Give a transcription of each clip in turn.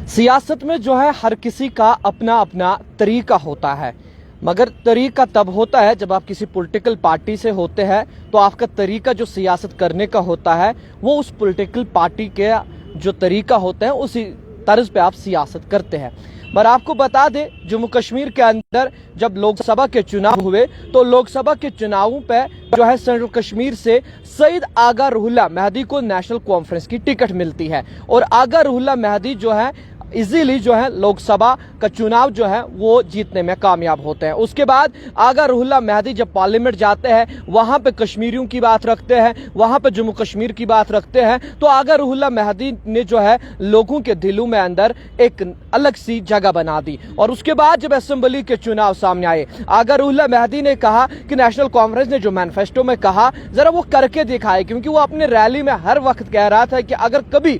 सियासत में जो है हर किसी का अपना अपना तरीका होता है, मगर तरीका तब होता है जब आप किसी पॉलिटिकल पार्टी से होते हैं तो आपका तरीका जो सियासत करने का होता है वो उस पॉलिटिकल पार्टी के जो तरीका होता है उसी तर्ज पे आप सियासत करते हैं। पर आपको बता दें, जम्मू कश्मीर के अंदर जब लोकसभा के चुनाव हुए तो लोकसभा के चुनावों पे जो है सेंट्रल कश्मीर से सईद आगा रुहुल्लाह मेहदी को नेशनल कॉन्फ्रेंस की टिकट मिलती है और आगा रुहुल्लाह मेहदी जो है इजीली जो है लोकसभा का चुनाव जो है वो जीतने में कामयाब होते हैं। उसके बाद आगा रुहुल्लाह मेहदी जब पार्लियामेंट जाते हैं वहां पे कश्मीरियों की बात रखते हैं, वहां पे जम्मू कश्मीर की बात रखते हैं, तो आगा रुहुल्लाह मेहदी ने जो है लोगों के दिलों में अंदर एक अलग सी जगह बना दी। और उसके बाद जब असेंबली के चुनाव सामने आए, आगा रुहुल्लाह मेहदी ने कहा कि नेशनल कांफ्रेंस ने जो मैनिफेस्टो में कहा जरा वो करके दिखाए, क्योंकि वो अपने रैली में हर वक्त कह रहा था कि अगर कभी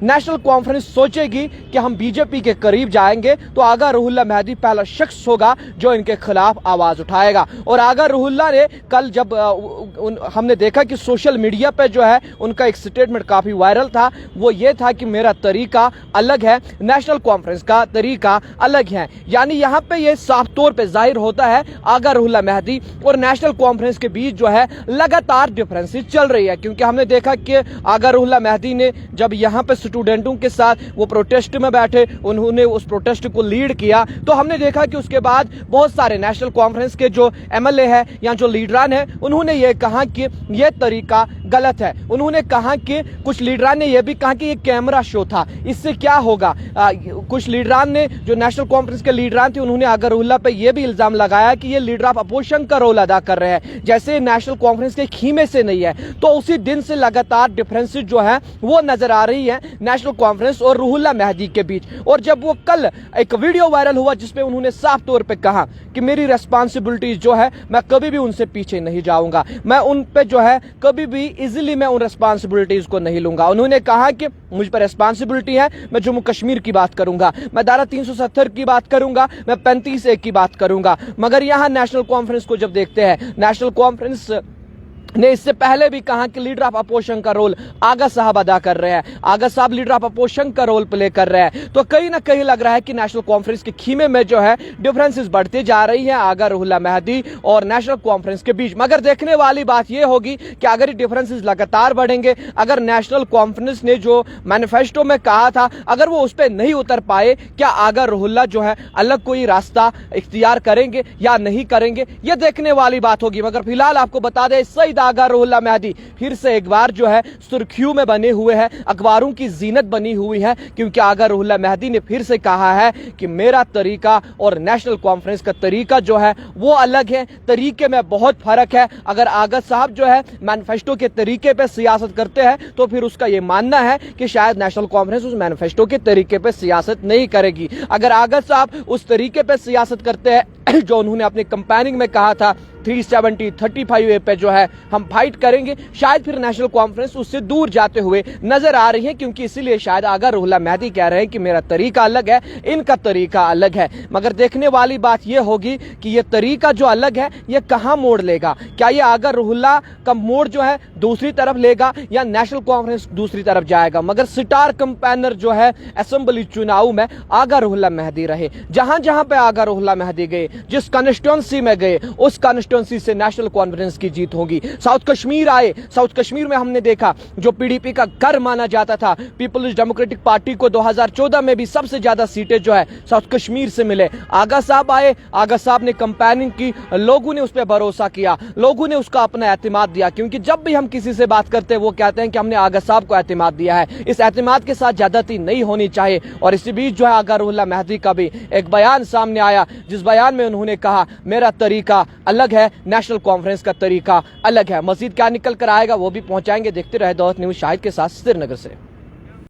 नेशनल कॉन्फ्रेंस सोचेगी कि हम बीजेपी के करीब जाएंगे तो आगा रुहुल्लाह मेहदी पहला शख्स होगा जो इनके खिलाफ आवाज उठाएगा। और आगा रुहुल्लाह ने कल जब हमने देखा कि सोशल मीडिया पे जो है उनका एक स्टेटमेंट काफी वायरल था, वो ये था कि मेरा तरीका अलग है, नेशनल कॉन्फ्रेंस का तरीका अलग है। यानी यहाँ पे ये साफ तौर पे जाहिर होता है आगा रुहुल्लाह मेहदी और नेशनल कॉन्फ्रेंस के बीच जो है लगातार डिफरेंसेस चल रही है। क्योंकि हमने देखा कि आगा रुहुल्लाह मेहदी ने जब यहाँ पे स्टूडेंटों के साथ वो प्रोटेस्ट में बैठे, उन्होंने उस प्रोटेस्ट को लीड किया, तो हमने देखा कि उसके बाद बहुत सारे नेशनल कॉन्फ्रेंस के जो एमएलए हैं या जो लीडरान हैं उन्होंने ये कहा कि ये तरीका गलत है। उन्होंने कहा कि कुछ लीडरान ने यह भी कहा कि ये कैमरा शो था, इससे क्या होगा। कुछ लीडरान ने जो नेशनल कॉन्फ्रेंस के लीडरान थे उन्होंने आगा रुहुल्लाह पे यह भी इल्जाम लगाया कि ये लीडर ऑफ अपोजिशन का रोल अदा कर रहे हैं, जैसे नेशनल कॉन्फ्रेंस के खीमे से नहीं है। तो उसी दिन से लगातार डिफरेंसेस जो है वो नजर आ रही है नेशनल कॉन्फ्रेंस और रुहुल्लाह मेहदी के बीच। और जब वो कल एक वीडियो वायरल हुआ जिसमें उन्होंने साफ तौर पे कहा कि मेरी रेस्पॉन्सिबिलिटीज जो है मैं कभी भी उनसे पीछे नहीं जाऊंगा, मैं उन पे जो है कभी भी इजीली मैं उन रेस्पॉन्सिबिलिटीज को नहीं लूंगा। उन्होंने कहा कि मुझ पर रेस्पॉन्सिबिलिटी है, मैं जम्मू कश्मीर की बात करूंगा, मैं धारा 370 की बात करूंगा, मैं 35A की बात करूंगा। मगर यहां नेशनल कॉन्फ्रेंस को जब देखते हैं, नेशनल कॉन्फ्रेंस ने इससे पहले भी कहा कि लीडर ऑफ अपोजिशन का रोल आगा साहब अदा कर रहे हैं, आगा साहब लीडर ऑफ अपोजिशन का रोल प्ले कर रहे हैं। तो कहीं ना कहीं लग रहा है कि नेशनल कॉन्फ्रेंस के खीमे में जो है डिफरेंसेस बढ़ती जा रही है आगा रुहुल्लाह मेहदी और नेशनल कॉन्फ्रेंस के बीच। मगर देखने वाली बात यह होगी कि अगर ये डिफरेंसेस लगातार बढ़ेंगे, अगर नेशनल कॉन्फ्रेंस ने जो मैनिफेस्टो में कहा था अगर वो उस पर नहीं उतर पाए, क्या आगा रुहुल्लाह जो है अलग कोई रास्ता इख्तियार करेंगे या नहीं करेंगे, यह देखने वाली बात होगी। मगर फिलहाल आपको बता दें सईद आगा रुहुल्लाह मेहदी फिर से एक बार जो है सुर्खियों में बने हुए हैं, अखबारों की जीनत बनी हुई है, क्योंकि आगा रुहुल्लाह मेहदी ने फिर से कहा है कि मेरा तरीका और नेशनल कॉन्फ्रेंस का तरीका जो है वो अलग है, तरीके में बहुत फर्क है। अगर आगा साहब जो है मैनिफेस्टो के तरीके पे सियासत करते हैं तो फिर उसका ये मानना है कि शायद नेशनल कॉन्फ्रेंस उस मैनिफेस्टो के तरीके पे सियासत नहीं करेगी। अगर आगा साहब उस तरीके पे सियासत करते हैं जो उन्होंने अपने कंपेनिंग में कहा था 370 35A पे जो है हम फाइट करेंगे, शायद फिर नेशनल कॉन्फ्रेंस उससे दूर जाते हुए नजर आ रही है। क्योंकि इसीलिए शायद आगा रुहुल्लाह मेहदी कह रहे हैं कि मेरा तरीका अलग है, इनका तरीका अलग है। मगर देखने वाली बात यह होगी कि यह तरीका जो अलग है यह कहां मोड़ लेगा। क्या यह आगा रुहुल्लाह का मोड़ जो है दूसरी तरफ लेगा या नेशनल कॉन्फ्रेंस दूसरी तरफ जाएगा। मगर स्टार कंपेनर जो है असेंबली चुनाव में आगा रुहुल्लाह मेहदी रहे। जहां जहां पे आगा रुहुल्लाह मेहदी गए, जिस कॉन्स्टिट्यूएंसी में गए, उस कॉन्स्टिट्यूएंसी से नेशनल कॉन्फ्रेंस की जीत होगी। साउथ कश्मीर आए, साउथ कश्मीर में हमने देखा जो पीडीपी का घर माना जाता था, पीपल्स डेमोक्रेटिक पार्टी को 2014 में भी सबसे ज्यादा सीटें जो है साउथ कश्मीर से मिले। आगा साहब आए, आगा साहब ने कंपेनिंग की, लोगों ने उस पर भरोसा किया, लोगों ने उसका अपना एतमाद दिया। क्योंकि जब भी हम किसी से बात करते हैं वो कहते हैं कि हमने आगा साहब को एतमाद दिया है। इस एतमाद के साथ ज्यादती नहीं होनी चाहिए। और इसी बीच जो है आगा रुहुल्लाह मेहदी का भी एक बयान सामने आया, जिस बयान में उन्होंने कहा मेरा तरीका अलग है, नेशनल कॉन्फ्रेंस का तरीका अलग है। मजीद क्या निकल कर आएगा वो भी पहुंचाएंगे। देखते रहे दौलत न्यूज शाहिद के साथ श्रीनगर से।